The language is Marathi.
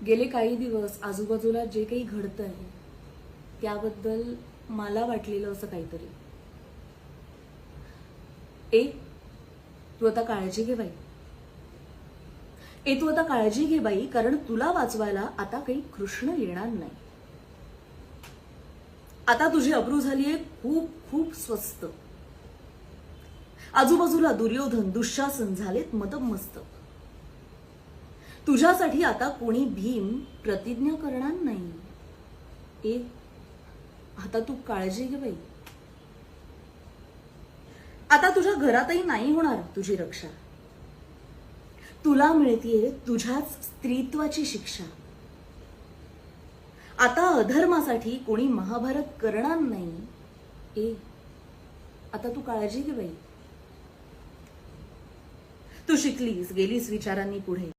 गेले काही दिवस आजूबाजूला जे काही घडतं आहे त्याबद्दल मला वाटलेलं असं काहीतरी. तू आता काळजी घे बाई. तू आता काळजी घे बाई, कारण तुला वाचवायला आता काही कृष्ण येणार नाही. आता तुझी अब्रू झालीये खूप खूप स्वस्त. आजूबाजूला दुर्योधन दुःशासन झालेत मतमस्तक. तुझ्यासाठी आता कोणी भीम प्रतिज्ञा करणार नाही. आता तू काळजी घे बाई. आता तुझ्या घरातही नाही होणार तुझी रक्षा. तुला मिळतीये तुझ्याच स्त्रीत्वाची शिक्षा. आता अधर्मासाठी कोणी महाभारत करणार नाही. आता तू काळजी घे बाई. तू शिकलीस, गेलीस विचारांनी पुढे.